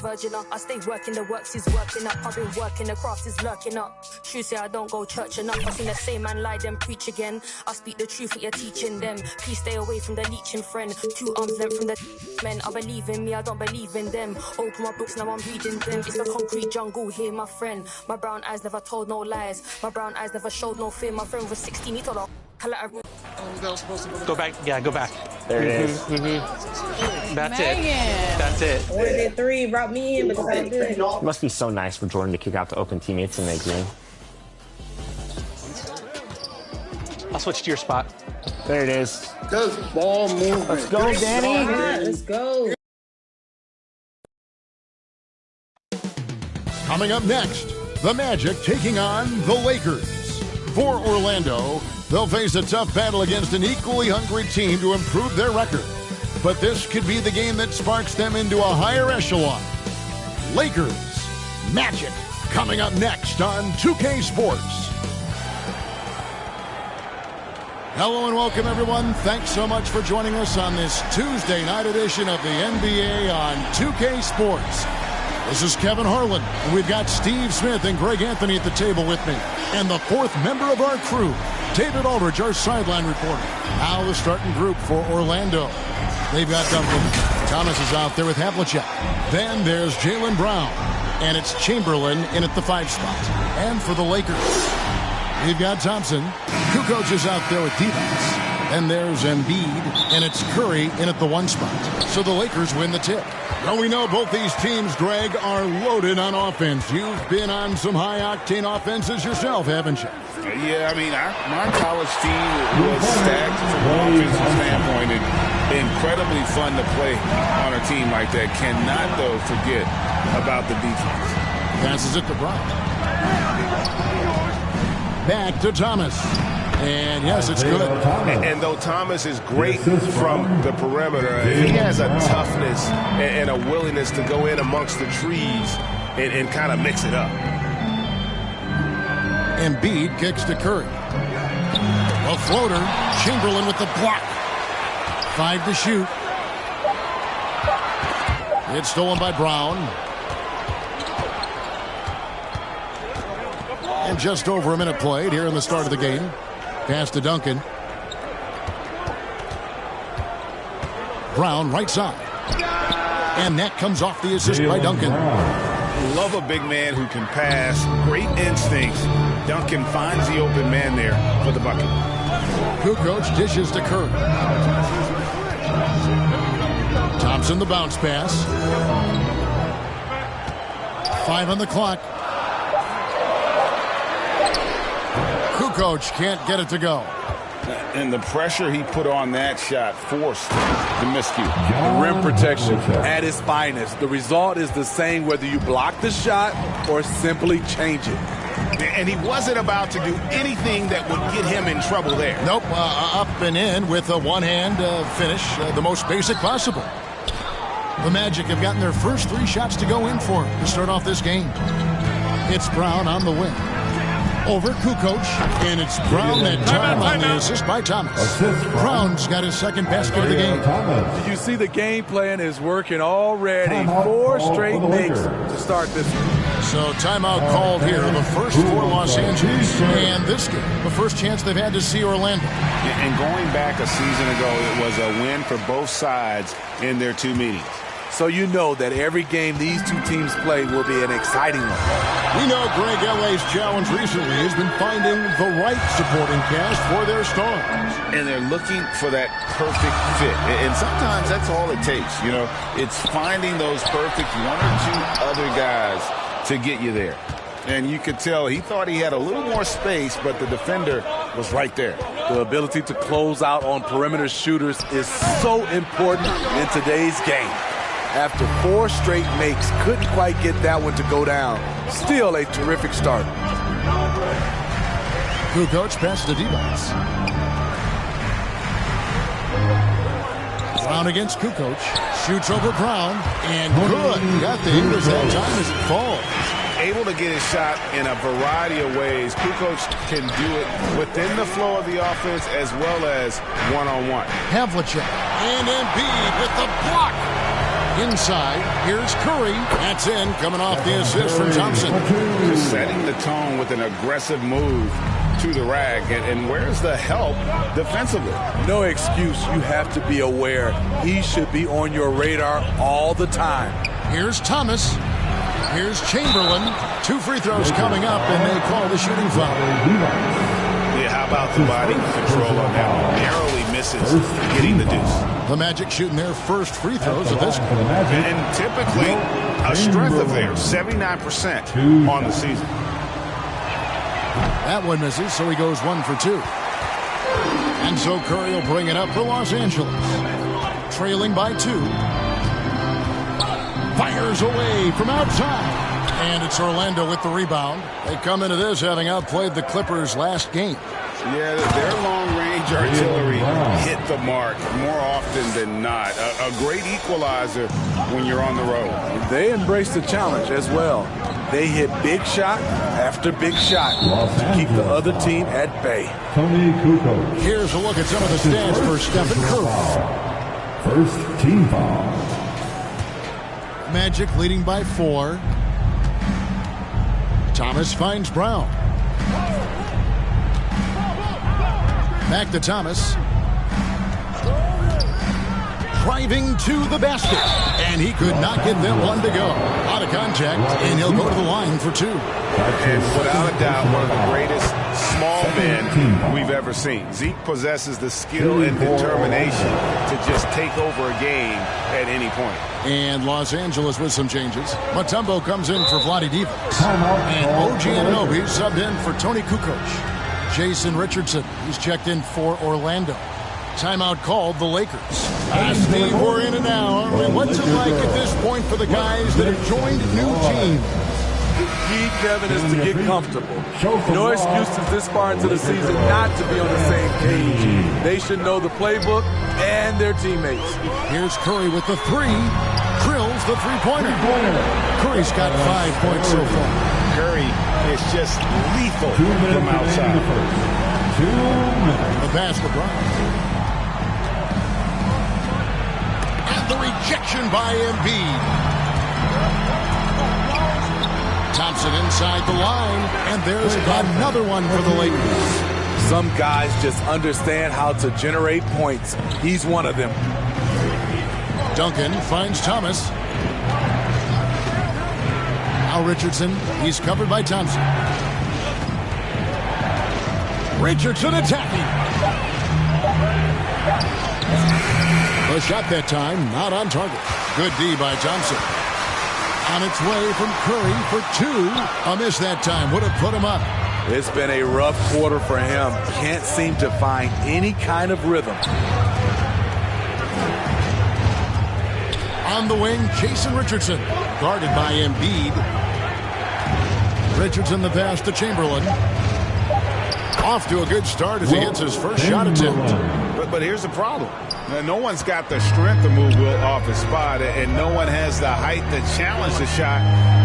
virgin up. I stay working, the works is working up. I've been working, the craft is lurking up. True say I don't go church enough. I've seen the same man lie, then preach again. I speak the truth, what you're teaching them. Please stay away from the leeching friend. 2 arms length from the men. I believe in me, I don't believe in them. Open my books, now I'm reading them. It's the concrete jungle here, my friend. My brown eyes never told no lies. My brown eyes never showed no fear. My friend was 16, he told her collateral. Go back, yeah, go back. There it is. That's Megan. it. That's it. I wanted that 3, brought me in, but it's all good. It must be so nice for Jordan to kick out the open teammates and make green. I'll switch to your spot. There it is. Just ball movement. Let's go, Danny. Let's go. Coming up next, the Magic taking on the Lakers. For Orlando, they'll face a tough battle against an equally hungry team to improve their record. But this could be the game that sparks them into a higher echelon. Lakers, Magic, coming up next on 2K Sports. Hello and welcome, everyone. Thanks so much for joining us on this Tuesday night edition of the NBA on 2K Sports. This is Kevin Harlan, and we've got Steve Smith and Greg Anthony at the table with me. And the 4th member of our crew, David Aldridge, our sideline reporter. Now the starting group for Orlando. They've got Duncan. Thomas is out there with Havlicek. Then there's Jaylen Brown. And it's Chamberlain in at the 5 spot. And for the Lakers, we've got Thompson. Kukoc is out there with Divas. Then there's Embiid, and it's Curry in at the 1 spot. So the Lakers win the tip. Well, we know both these teams, Greg, are loaded on offense. You've been on some high-octane offenses yourself, haven't you? Yeah, I mean, my college team was stacked from an offensive standpoint and incredibly fun to play on a team like that. Cannot, though, forget about the defense. Passes it to Brown. Back to Thomas. And yes, it's good. And though Thomas is great from the perimeter, he has a toughness and a willingness to go in amongst the trees and kind of mix it up. Embiid kicks to Curry. A floater. Chamberlain with the block. 5 to shoot. It's stolen by Brown. And just over a minute played here in the start of the game. Pass to Duncan. Brown right side. And that comes off the assist by Duncan. Love a big man who can pass. Great instincts. Duncan finds the open man there for the bucket. Kukoc dishes to Curry. Thompson the bounce pass. 5 on the clock. Kukoc can't get it to go. And the pressure he put on that shot forced the miscue. Rim protection at its finest. The result is the same whether you block the shot or simply change it. And he wasn't about to do anything that would get him in trouble there. Nope, up and in with a one-hand finish, the most basic possible. The Magic have gotten their first 3 shots to go in for to start off this game. It's Brown on the wing. Over Kukoc, and it's Brown that time on the assist by Thomas. Brown's got his 2nd basket of the game. You see the game plan is working already. 4 straight makes to start this one. So timeout called here, the first for Los Angeles. And this game, the first chance they've had to see Orlando. And going back a season ago, it was a win for both sides in their 2 meetings. So you know that every game these 2 teams play will be an exciting one. We know Greg LA's challenge recently has been finding the right supporting cast for their stars. And they're looking for that perfect fit. And sometimes that's all it takes. You know, it's finding those perfect 1 or 2 other guys to get you there. And you could tell he thought he had a little more space, but the defender was right there. The ability to close out on perimeter shooters is so important in today's game. After 4 straight makes, couldn't quite get that one to go down. Still a terrific start. Kukoc passes to Divas. Brown against Kukoc. Shoots over Brown. And good. Got the English that time as it falls. Able to get his shot in a variety of ways. Kukoc can do it within the flow of the offense as well as one-on-one. Havlicek and Embiid with the block. Inside, here's Curry. That's in, coming off the assist from Thompson. Just setting the tone with an aggressive move to the rack. And where's the help defensively? No excuse. You have to be aware. He should be on your radar all the time. Here's Thomas. Here's Chamberlain. 2 free throws coming up, and they call the shooting foul. Yeah, how about the body control on that one? Narrowly misses getting the deuce. The Magic shooting their first free throws of this game. And typically a strength of theirs, 79% on the season. That one misses, so he goes 1 for 2. And so Curry will bring it up for Los Angeles. Trailing by 2. Fires away from outside. And it's Orlando with the rebound. They come into this having outplayed the Clippers last game. Yeah, their long-range artillery hit the mark more often than not. A great equalizer when you're on the road. They embrace the challenge as well. They hit big shot after big shot to keep the other team at bay. Here's a look at some of the stats for Stephen Curry. First team foul. Magic leading by 4. Thomas finds Brown. Back to Thomas. Driving to the basket. And he could not get them one to go. Out of contact, and he'll go to the line for 2. And without a doubt, one of the greatest small men we've ever seen. Zeke possesses the skill and determination to just take over a game at any point. And Los Angeles with some changes. Mutombo comes in for Vlade Divac. And OG Anunoby subbed in for Tony Kukoc. Jason Richardson, he's checked in for Orlando. Timeout called the Lakers. Steve, we're in and out. What's it like at this point for the guys that have joined new teams? Key, Kevin, is to get comfortable. No excuses this far into the season not to be on the same page. They should know the playbook and their teammates. Here's Curry with the 3. Drills the three-pointer. Curry's got 5 points so far. Curry is just lethal from outside. 2 minutes. The pass to Brown. And the rejection by Embiid. Thompson inside the line, and there's another one for the Lakers. Some guys just understand how to generate points. He's one of them. Duncan finds Thomas. Now Richardson, he's covered by Thompson. Richardson attacking. The shot that time, not on target. Good D by Thompson. On its way from Curry for 2. A miss that time. Would have put him up. It's been a rough quarter for him. Can't seem to find any kind of rhythm. On the wing, Jason Richardson. Guarded by Embiid. Richardson the pass to Chamberlain. Off to a good start as he hits his first shot attempt. But here's the problem. No one's got the strength to move Will off his spot, and no one has the height to challenge the shot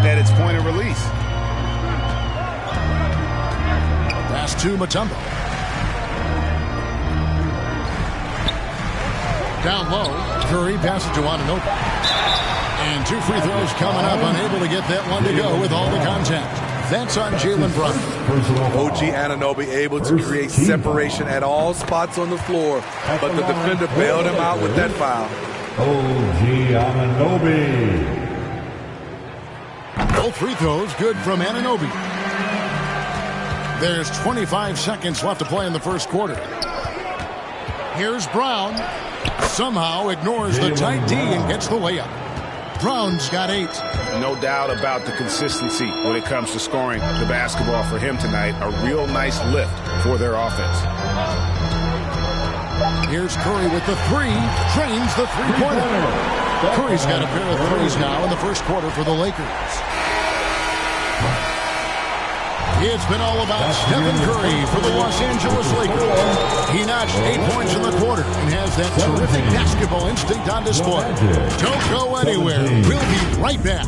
at its point of release. Pass to Mutombo. Down low, Curry passes to Anunoby. And 2 free throws coming up, unable to get that one to go with all the contact. That's on Jalen Brown. OG Anunoby able to create separation at all spots on the floor, but the defender bailed him out with that foul. OG Anunoby. Both free throws good from Anunoby. There's 25 seconds left to play in the first quarter. Here's Brown. Somehow ignores the tight D and gets the layup. Brown's got 8. No doubt about the consistency when it comes to scoring the basketball for him tonight. A real nice lift for their offense. Here's Curry with the 3. Trains the three-pointer. Curry's got a pair of threes now in the first quarter for the Lakers. It's been all about Stephen Curry for the Los Angeles Lakers. He notched 8 points in the quarter and has that terrific basketball instinct on display. Don't go anywhere. We'll be right back.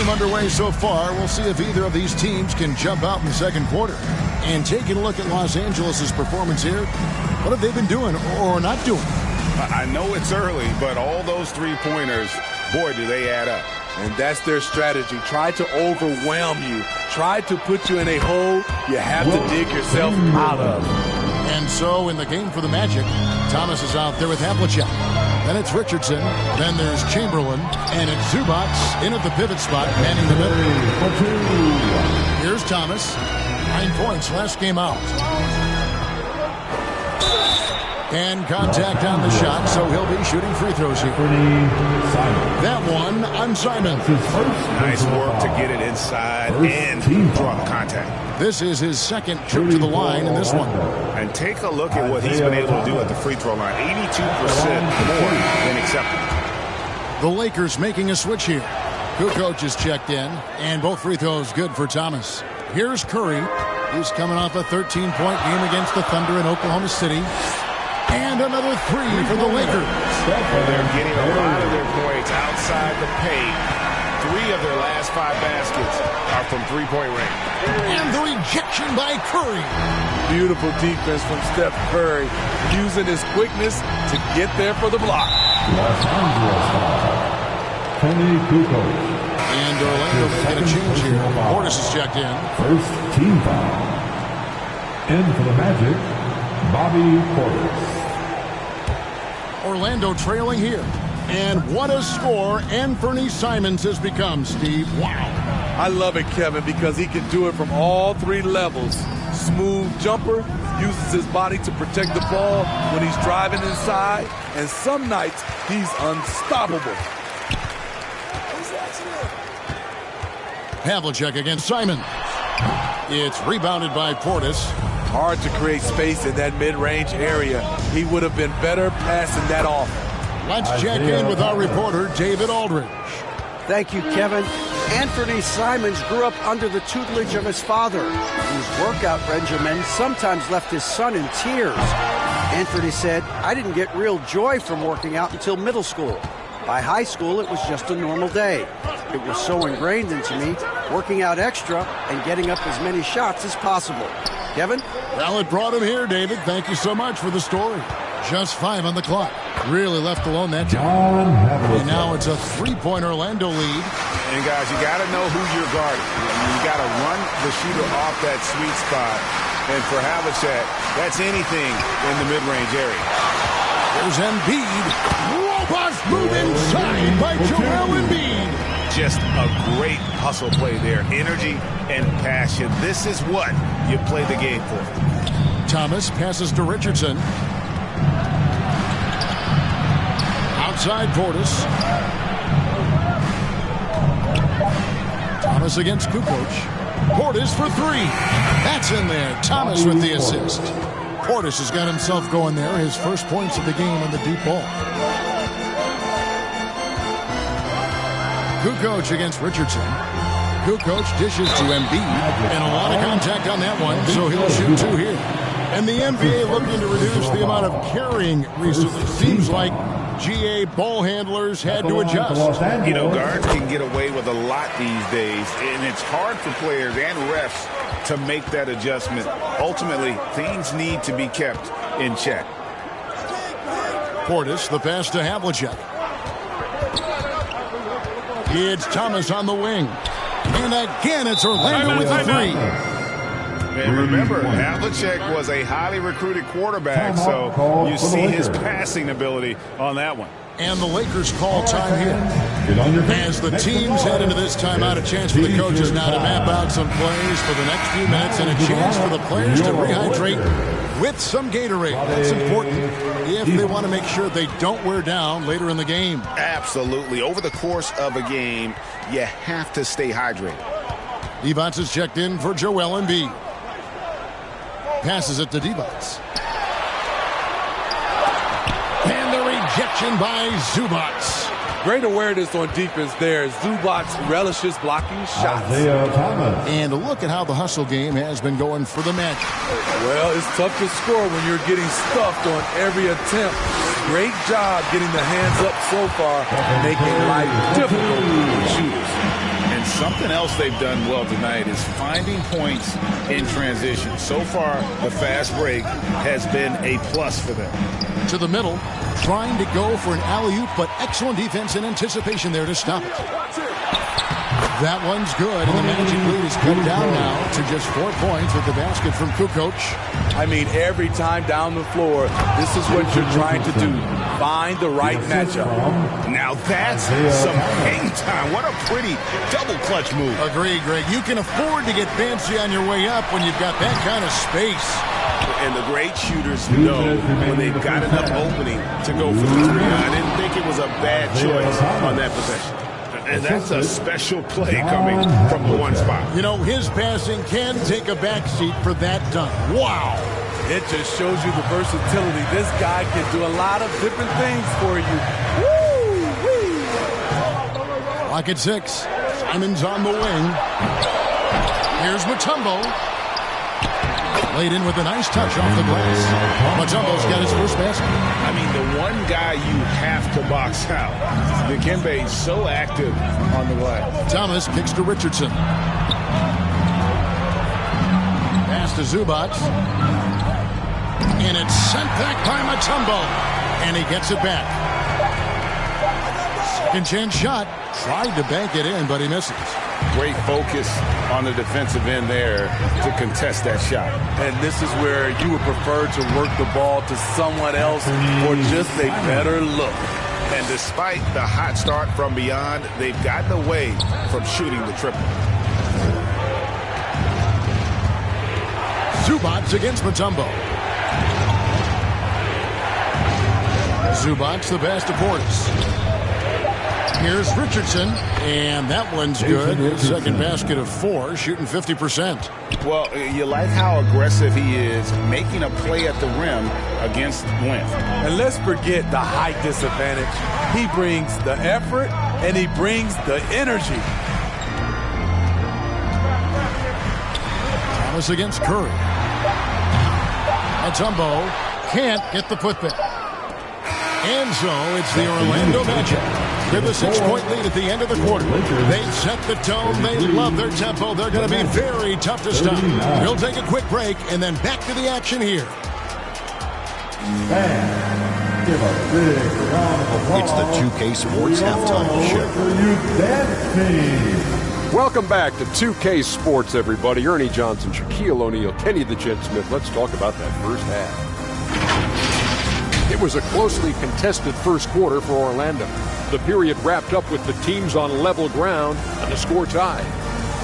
game underway so far. We'll see if either of these teams can jump out in the second quarter. And taking a look at Los Angeles' performance here, what have they been doing or not doing? I know it's early, but all those three-pointers, boy, do they add up. And that's their strategy. Try to overwhelm you. Try to put you in a hole you have to dig yourself out of. And so in the game for the Magic, Thomas is out there with Havlicek. Then it's Richardson. Then there's Chamberlain. And it's Zubac in at the pivot spot, manning the middle. Here's Thomas. 9 points last game out. And contact on the shot, so he'll be shooting free throws here. That one on Simon. Nice work to get it inside and draw the contact. This is his second trip to the line in this one. And take a look at what he's been able to do at the free throw line. 82% more than acceptable. The Lakers making a switch here. Kukoc is checked in, and both free throws good for Thomas. Here's Curry. He's coming off a 13-point game against the Thunder in Oklahoma City. And another three for the Lakers. They're getting a lot of their points outside the paint. 3 of their last 5 baskets are from three-point range. And the rejection by Curry. Beautiful defense from Steph Curry, using his quickness to get there for the block. Los Angeles foul. Kenny Kukoc. And Orlando will get a change here. Portis is checked in. First team foul. In for the Magic, Bobby Portis. Orlando trailing here. And what a score Anthony Simons has become, Steve. Wow. I love it, Kevin, because he can do it from all 3 levels. Smooth jumper, uses his body to protect the ball when he's driving inside, and some nights he's unstoppable. Havlicek against Simon. It's rebounded by Portis. Hard to create space in that mid-range area. He would have been better passing that off. Let's check in with our reporter, David Aldridge. Thank you, Kevin. Anthony Simons grew up under the tutelage of his father, whose workout regimen sometimes left his son in tears. Anthony said, "I didn't get real joy from working out until middle school. By high school, it was just a normal day. It was so ingrained into me, working out extra and getting up as many shots as possible." Kevin? Well, it brought him here, David. Thank you so much for the story. Just 5 on the clock. Really left alone that time. And now it's a 3-point Orlando lead. And, guys, you got to know who you're guarding. You got to run the shooter off that sweet spot. And for Havlicek, that's anything in the mid-range area. There's Embiid. Robust move inside by Joel Embiid. Just a great hustle play there. Energy and passion. This is what you play the game for. Thomas passes to Richardson. Outside Portis. Thomas against Kukoc. Portis for 3. That's in there. Thomas with the assist. Portis has got himself going there. His first points of the game on the deep ball. Kukoc against Richardson. Kukoc dishes to Embiid. And a lot of contact on that one, so he'll shoot 2 here. And the NBA looking to reduce the amount of carrying recently. Seems like GA ball handlers had to adjust. You know, guards can get away with a lot these days, and it's hard for players and refs to make that adjustment. Ultimately, things need to be kept in check. Portis, the pass to Havlicek. It's Thomas on the wing. And again, it's Orlando with a 3. And remember, Havlicek was a highly recruited quarterback, so you see his passing ability on that one. And the Lakers call time here. As the teams head into this timeout, a chance for the coaches now to map out some plays for the next few minutes and a chance for the players to rehydrate with some Gatorade. That's important if they want to make sure they don't wear down later in the game. Absolutely. Over the course of a game, you have to stay hydrated. Divac is checked in for Joel Embiid. Passes it to Divac. And the rejection by Zubac. Great awareness on defense there. Zubac relishes blocking shots. And look at how the hustle game has been going for the Magic. Well, it's tough to score when you're getting stuffed on every attempt. Great job getting the hands up so far, making life difficult for shooters. And something else they've done well tonight is finding points in transition. So far, the fast break has been a plus for them. To the middle, trying to go for an alley-oop, but excellent defense and anticipation there to stop it. That one's good, and the Magic lead is cut down now to just 4 points with the basket from Kukoc. I mean, every time down the floor, this is what you're trying to do. Find the right matchup. Now that's some hang time. What a pretty double clutch move. Agreed, Greg. You can afford to get fancy on your way up when you've got that kind of space. And the great shooters know when they've got enough opening to go for the three. I didn't think it was a bad choice on that possession. And that's a special play coming from the one spot. You know, his passing can take a backseat for that dunk. Wow. It just shows you the versatility. This guy can do a lot of different things for you. Woo-wee. Lock at 6. Simon's on the wing. Here's Mutombo. Laid in with a nice touch off the glass. Mutombo's got his first basket. I mean, the one guy you have to box out. Dikembe is so active on the glass. Thomas kicks to Richardson. Pass to Zubac. And it's sent back by Mutombo. And he gets it back. Second chance shot. Tried to bank it in, but he misses. Great focus on the defensive end there to contest that shot. And this is where you would prefer to work the ball to someone else for just a better look. And despite the hot start from beyond, they've gotten away from shooting the triple. Zubac against Mutombo. Zubac the pass to Portis. Here's Richardson, and that one's good. His second basket of 4, shooting 50%. Well, you like how aggressive he is, making a play at the rim against length. And let's forget the height disadvantage. He brings the effort, and he brings the energy. Thomas against Curry. Mutombo can't get the putback. And so it's the Orlando Magic with a 6-point lead at the end of the quarter. They've set the tone. They love their tempo. They're going to be very tough to stop. We'll take a quick break and then back to the action here. It's the 2K Sports Halftime Show. Welcome back to 2K Sports, everybody. Ernie Johnson, Shaquille O'Neal, Kenny the Jet Smith. Let's talk about that first half. It was a closely contested first quarter for Orlando. The period wrapped up with the teams on level ground and the score tied.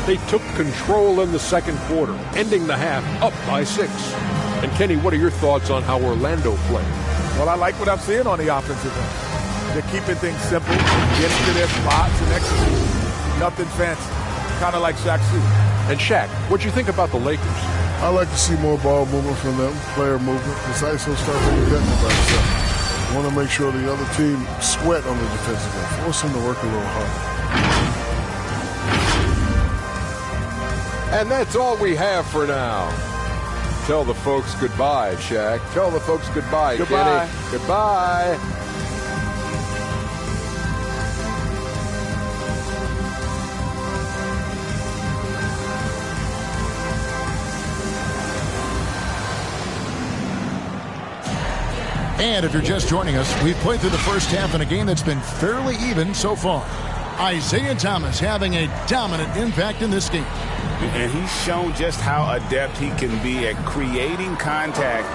They took control in the second quarter, ending the half up by 6. And Kenny, what are your thoughts on how Orlando played? Well, I like what I'm seeing on the offensive end. They're keeping things simple, getting to their spots and executing. Nothing fancy, kind of like Shaq's shooting. And Shaq, what'd you think about the Lakers? I like to see more ball movement from them, player movement. It's ISO stuff independent by itself. I want to make sure the other team sweat on the defensive end. Force them to work a little harder. And that's all we have for now. Tell the folks goodbye, Shaq. Tell the folks goodbye, Goodbye. Kenny. Goodbye. And if you're just joining us, we've played through the first half in a game that's been fairly even so far. Isaiah Thomas having a dominant impact in this game. And he's shown just how adept he can be at creating contact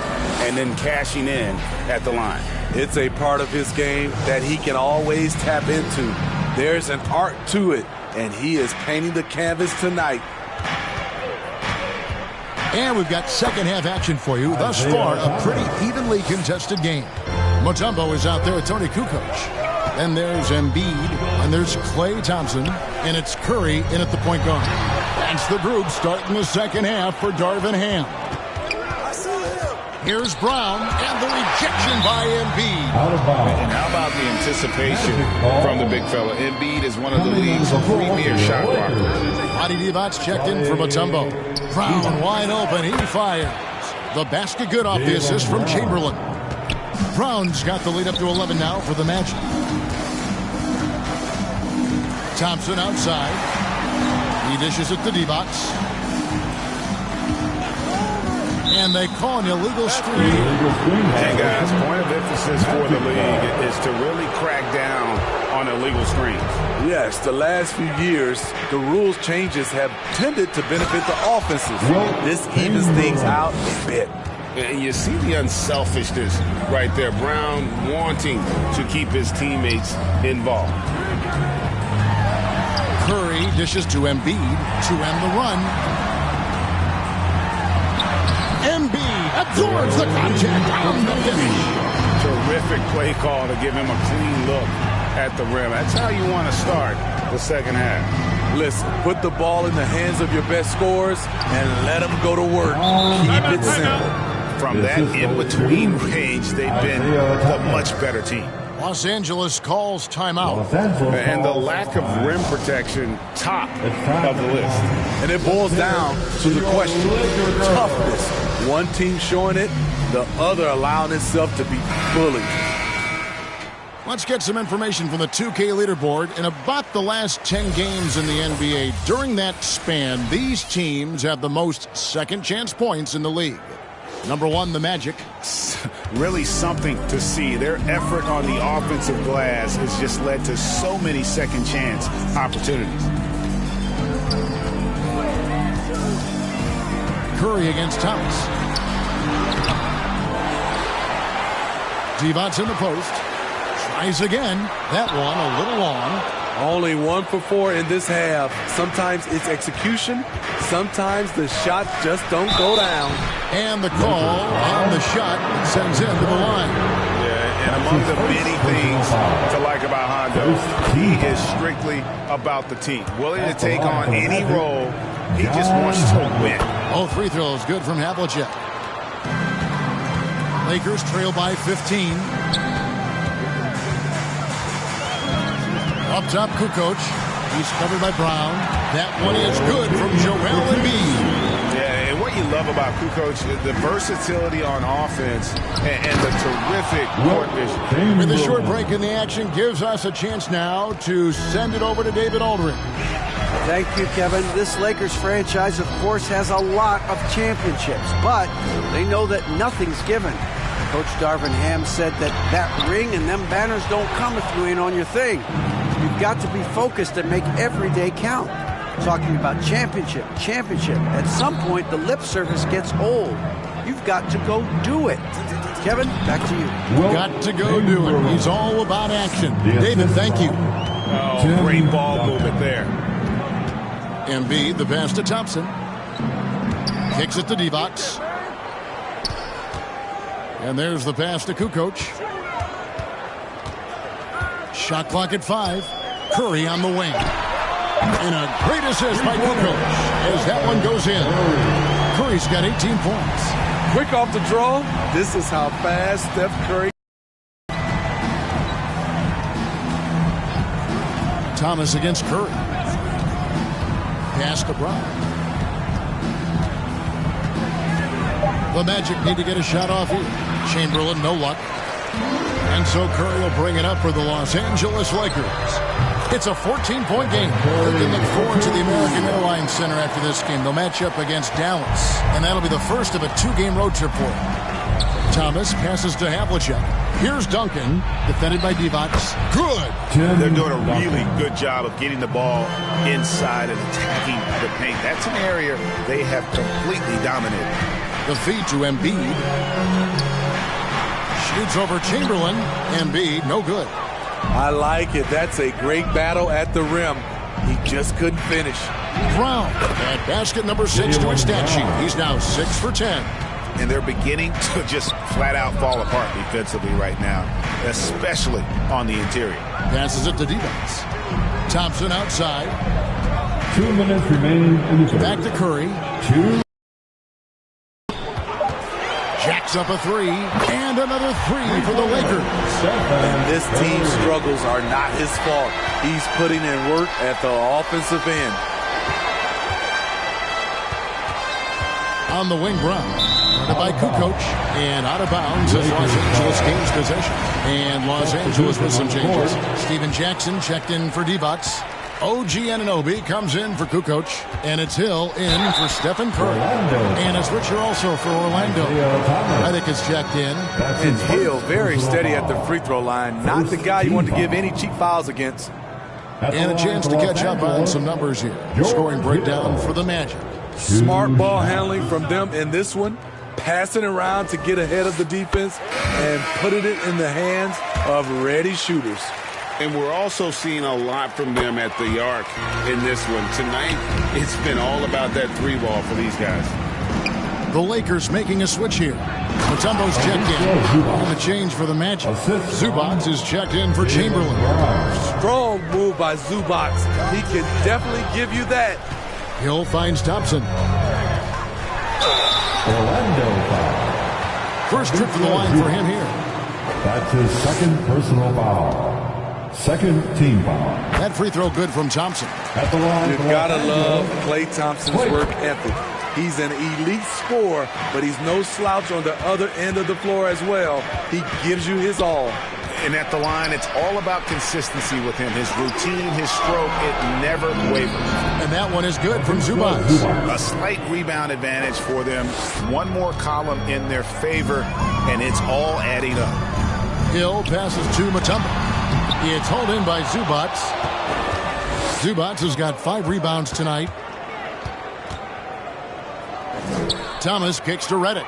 and then cashing in at the line. It's a part of his game that he can always tap into. There's an art to it, and he is painting the canvas tonight. And we've got second half action for you. Thus far, a pretty evenly contested game. Mutombo is out there with Tony Kukoc. Then there's Embiid, and there's Klay Thompson, and it's Curry in at the point guard. That's the group starting the second half for Darvin Ham. Here's Brown, and the rejection by Embiid. And how about the anticipation from the big fella? Embiid is one of the league's premier shot blockers. Vlade Divac checked in for Mutombo. Brown wide open, he fires. The basket good off the assist from Chamberlain. Brown's got the lead up to 11 now for the Magic. Thompson outside. He dishes it to D-Box. And they call an illegal screen. Hey, guys, point of emphasis for the league is to really crack down on illegal screens. Yes, the last few years, the rules changes have tended to benefit the offenses. This evens things out a bit. And you see the unselfishness right there. Brown wanting to keep his teammates involved. Curry dishes to Embiid to end the run. Embiid absorbs the contact on the finish. Terrific play call to give him a clean look at the rim. That's how you want to start the second half. Listen, put the ball in the hands of your best scorers and let them go to work. Keep it simple. From that in-between range, they've been the much better team. Los Angeles calls timeout. And the lack of rim protection, top of the list. And it boils down to the question, toughness. One team showing it, the other allowing itself to be bullied. Let's get some information from the 2K leaderboard. In about the last 10 games in the NBA, during that span, these teams have the most second chance points in the league. Number 1, the Magic. Really something to see. Their effort on the offensive glass has just led to so many second chance opportunities. Curry against Thomas. Divac in the post. Tries again. That one a little long. Only 1 for 4 in this half. Sometimes it's execution. Sometimes the shots just don't go down. And the call on the shot sends him to the line. Yeah, and among the many things to like about Hondo, he is strictly about the team. Willing to take on any role. He just wants to win. All free throws good from Havlicek. Lakers trail by 15. Up top, Kukoc. He's covered by Brown. That one is good from Joel Embiid. Yeah, and what you love about Kukoc, the versatility on offense and the terrific court vision. With a short break in the action gives us a chance now to send it over to David Aldridge. Thank you, Kevin. This Lakers franchise, of course, has a lot of championships, but they know that nothing's given. Coach Darvin Ham said that ring and them banners don't come if you ain't on your thing. You've got to be focused and make every day count. Talking about championship. At some point, the lip service gets old. You've got to go do it. Kevin, back to you. Got to go do it. He's all about action. David, thank you. Oh, great ball movement there. Embiid, the pass to Thompson. Kicks it to Divac. And there's the pass to Kukoc. Shot clock at 5. Curry on the wing. And a great assist by Kukoc as that one goes in. Curry's got 18 points. Quick off the draw. This is how fast Steph Curry. Thomas against Curry. Pass to Brown. The Magic need to get a shot off here. Chamberlain, no luck. And so Curry will bring it up for the Los Angeles Lakers. It's a 14-point game. They can look forward to the American Airlines Center after this game. They'll match up against Dallas, and that'll be the first of a 2-game road trip for them. Thomas passes to Havlicek. Here's Duncan, defended by Divac. Good. They're doing a really good job of getting the ball inside and attacking the paint. That's an area they have completely dominated. The feed to Embiid. Shoots over Chamberlain. Embiid, no good. I like it. That's a great battle at the rim. He just couldn't finish. Brown at basket number 6 to his stat sheet. He's now 6 for 10. And they're beginning to just flat out fall apart defensively right now, especially on the interior. Passes it to Divac. Thompson outside. 2 minutes remaining in the back to Curry. 2. Jacks up a 3, and another 3 for the Lakers. And this team's struggles are not his fault. He's putting in work at the offensive end. On the wing, Brown. Running by Kukoc, and out of bounds as Los Angeles gains possession. And Los Angeles with some changes. Steven Jackson checked in for Divac. OG Anunoby comes in for Kukoc, and it's Hill in for Stephen Curry. And a switcher also for Orlando. Redick is checked in. And Hill very steady at the free throw line. Not the guy you want to give any cheap fouls against. And a chance to catch up on some numbers here. Scoring breakdown for the Magic. Smart ball handling from them in this one. Passing around to get ahead of the defense and putting it in the hands of ready shooters. And we're also seeing a lot from them at the arc in this one. Tonight, it's been all about that three ball for these guys. The Lakers making a switch here. Mutombo's checked in. On the change for the Magic. Zubac is checked in for Chamberlain. Strong move by Zubac. He can definitely give you that. Hill finds Thompson. Orlando foul. First trip to the line for him here. That's his second personal foul. Second team foul. That free throw good from Thompson. At the line. You gotta love Klay Thompson's work ethic. He's an elite scorer, but he's no slouch on the other end of the floor as well. He gives you his all. And at the line, it's all about consistency with him. His routine, his stroke, it never wavers. And that one is good from Zubac. A slight rebound advantage for them. One more column in their favor, and it's all adding up. Hill passes to Mutombo. It's hauled in by Zubac. Zubac has got 5 rebounds tonight. Thomas kicks to Redick.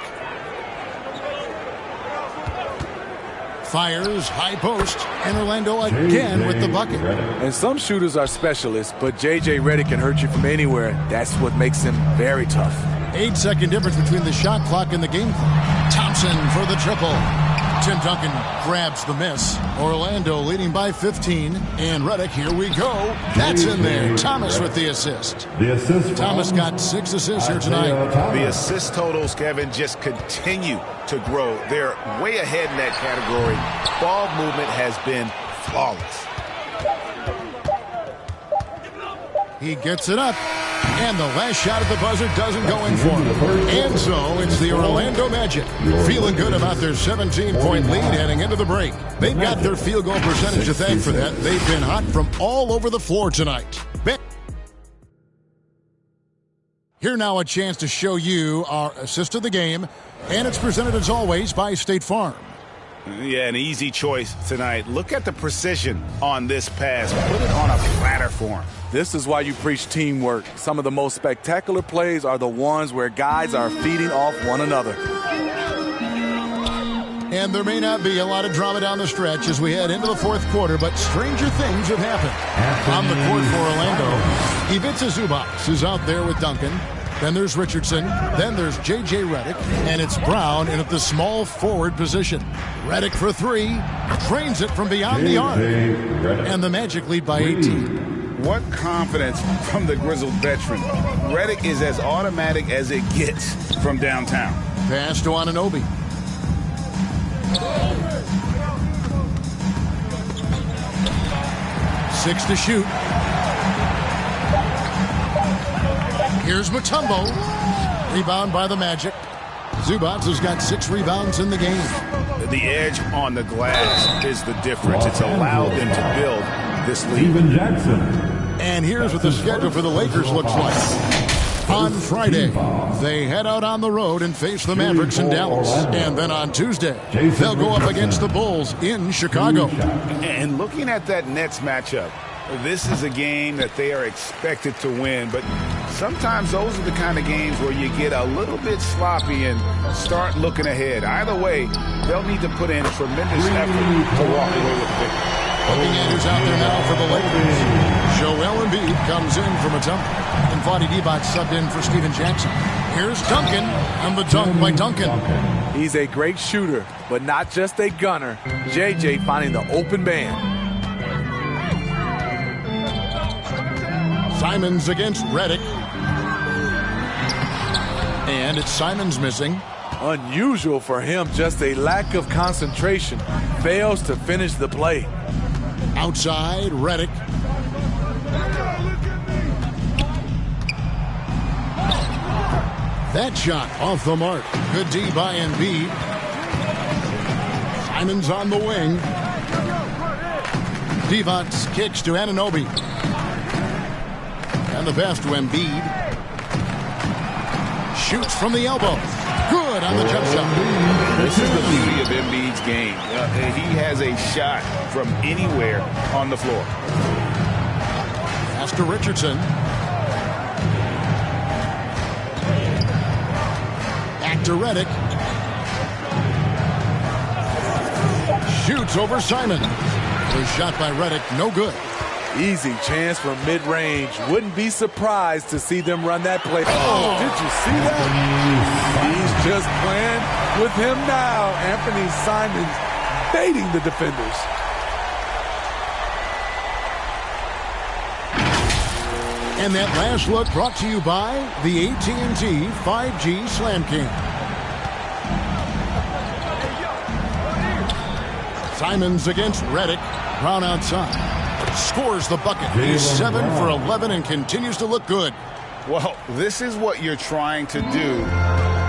Fires, high post, and Orlando again with the bucket. And some shooters are specialists, but J.J. Redick can hurt you from anywhere. That's what makes him very tough. 8-second difference between the shot clock and the game clock. Thompson for the triple. Tim Duncan grabs the miss. Orlando leading by 15. And Redick, here we go. That's in there. Thomas with the assist. The assist. Thomas got 6 assists here tonight. The assist totals, Kevin, just continue to grow. They're way ahead in that category. Ball movement has been flawless. He gets it up. And the last shot at the buzzer doesn't go in for him. And so it's the Orlando Magic feeling good about their 17-point lead heading into the break. They've got their field goal percentage to thank for that. They've been hot from all over the floor tonight. Here now a chance to show you our assist of the game. And it's presented as always by State Farm. Yeah, an easy choice tonight. Look at the precision on this pass. Put it on a platter for him. This is why you preach teamwork. Some of the most spectacular plays are the ones where guys are feeding off one another. And there may not be a lot of drama down the stretch as we head into the fourth quarter, but stranger things have happened. On the court for Orlando, Ivica Zubac is out there with Duncan. Then there's Richardson. Then there's J.J. Redick. And it's Brown in at the small forward position. Redick for 3. Trains it from beyond the arc. And the Magic lead by 18. What confidence from the grizzled veteran. Redick is as automatic as it gets from downtown. Pass to Anunoby. Six to shoot. Here's Mutombo. Rebound by the Magic. Zubac has got 6 rebounds in the game. The edge on the glass is the difference. It's allowed them to build this lead. Steven Jackson. And here's what the schedule for the Lakers looks like. On Friday, they head out on the road and face the Mavericks in Dallas. And then on Tuesday, they'll go up against the Bulls in Chicago. And looking at that Nets matchup, this is a game that they are expected to win, but sometimes those are the kind of games where you get a little bit sloppy and start looking ahead. Either way, they'll need to put in tremendous effort to walk away with the victory. Looking at who's out there now for the Lakers. Joel Embiid comes in from Mutombo. And Vlade Divac subbed in for Steven Jackson. Here's Duncan, and the dunk by Duncan. He's a great shooter, but not just a gunner. JJ finding the open man. Simons against Redick. And it's Simons missing. Unusual for him, just a lack of concentration. Fails to finish the play. Outside, Redick. That shot off the mark. Good D by Embiid. Simons on the wing. Divac kicks to Anunoby. And the pass to Embiid. Shoots from the elbow. Good on the jump shot. This is the beauty of Embiid's game. He has a shot from anywhere on the floor. Pass to Richardson. Back to Redick. Shoots over Simon. The shot by Redick, no good. Easy chance from mid-range. Wouldn't be surprised to see them run that play. Oh, did you see that? He's just playing with him now. Anthony Simons baiting the defenders. And that last look brought to you by the AT&T 5G Slam King. Simons against Redick. Brown outside. Scores the bucket. He's 7 for 11 and continues to look good. Well, this is what you're trying to do.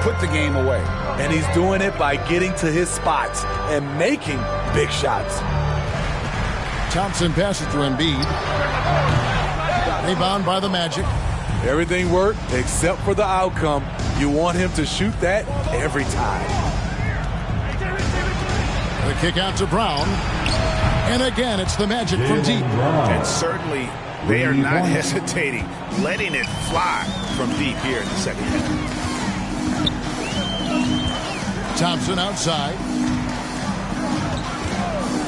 Put the game away. And he's doing it by getting to his spots and making big shots. Thompson passes to Embiid. Rebound by the Magic. Everything worked except for the outcome. You want him to shoot that every time. The kick out to Brown. And again, it's the Magic from deep. And certainly, they are not hesitating, letting it fly from deep here in the second half. Thompson outside.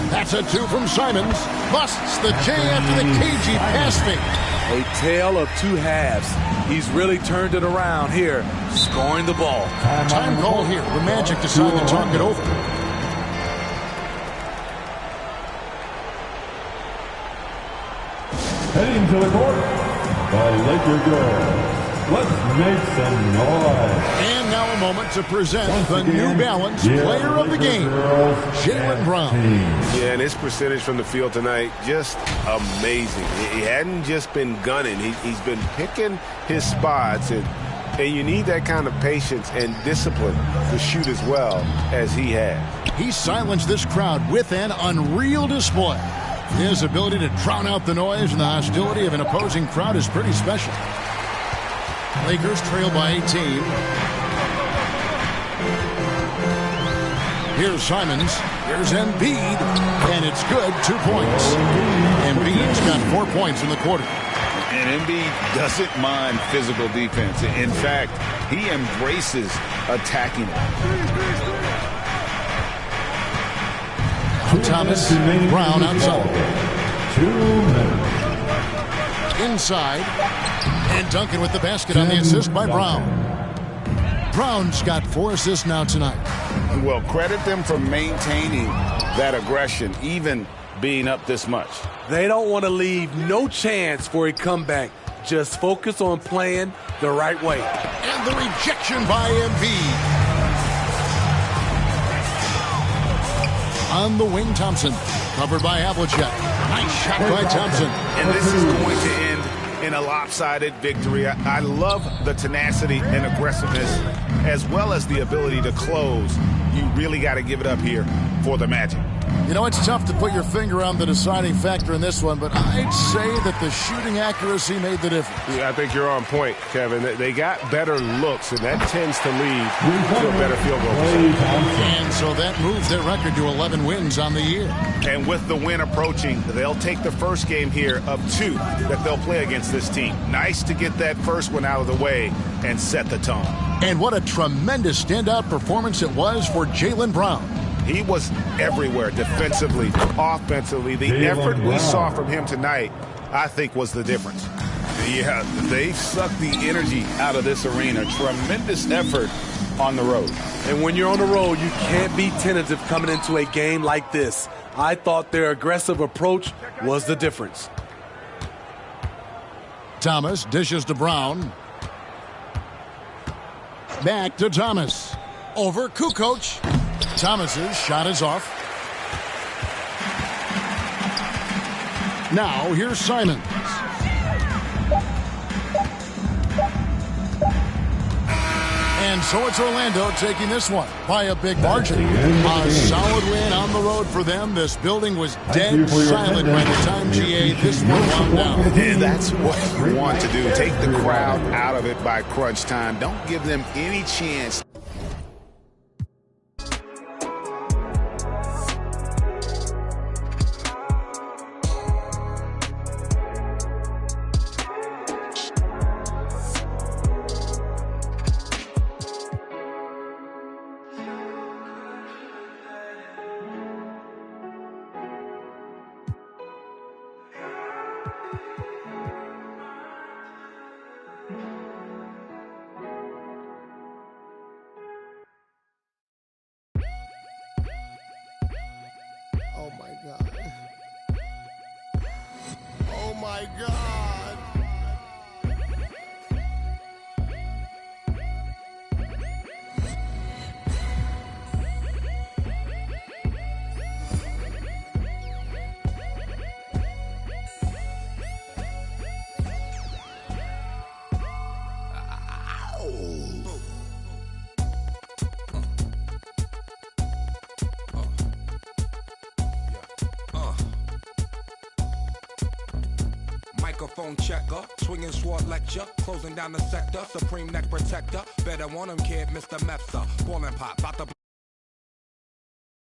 That's a 2 from Simons. Busts the J after the cagey pass fake. A tale of two halves. He's really turned it around here, scoring the ball. Time call here. The Magic decide to talk it over. Heading to the court, the Laker girls. Let's make some noise. And now a moment to present the New Balance Player of the Game, Jaylen Brown. Yeah, and his percentage from the field tonight, just amazing. He hadn't just been gunning. He's been picking his spots, and you need that kind of patience and discipline to shoot as well as he has. He silenced this crowd with an unreal display. His ability to drown out the noise and the hostility of an opposing crowd is pretty special. Lakers trail by 18. Here's Simons. Here's Embiid. And it's good. 2 points. Embiid's got 4 points in the quarter. And Embiid doesn't mind physical defense. In fact, he embraces attacking it. Thomas, Brown outside. 2 minutes. Inside. And Duncan with the basket on the assist by Brown. Brown's got 4 assists now tonight. Well, credit them for maintaining that aggression, even being up this much. They don't want to leave no chance for a comeback. Just focus on playing the right way. And the rejection by Embiid. On the wing, Thompson. Covered by Havlicek. Nice shot by Thompson. And this is going to end in a lopsided victory. I love the tenacity and aggressiveness, as well as the ability to close. You really got to give it up here for the Magic. You know, it's tough to put your finger on the deciding factor in this one, but I'd say that the shooting accuracy made the difference. Yeah, I think you're on point, Kevin. They got better looks, and that tends to lead to a better field goal percentage. And so that moves their record to 11 wins on the year. And with the win approaching, they'll take the first game here of 2 that they'll play against this team. Nice to get that first one out of the way and set the tone. And what a tremendous standout performance it was for Jaylen Brown. He was everywhere, defensively, offensively. The effort we saw from him tonight, I think, was the difference. Yeah, they've sucked the energy out of this arena. Tremendous effort on the road. And when you're on the road, you can't be tentative coming into a game like this. I thought their aggressive approach was the difference. Thomas dishes to Brown. Back to Thomas. Over Kukoc. Thomas's shot is off. Now here's Simons. And so it's Orlando taking this one by a big margin. A solid win on the road for them. This building was dead silent by the time GA this one wound down. And that's what you want to do. Take the crowd out of it by crunch time. Don't give them any chance. Oh my God. Oh my God. Microphone checker, swinging sword lecture, closing down the sector, supreme neck protector. Better want him, kid, Mr. Mepsa. Ballin' pop, bout to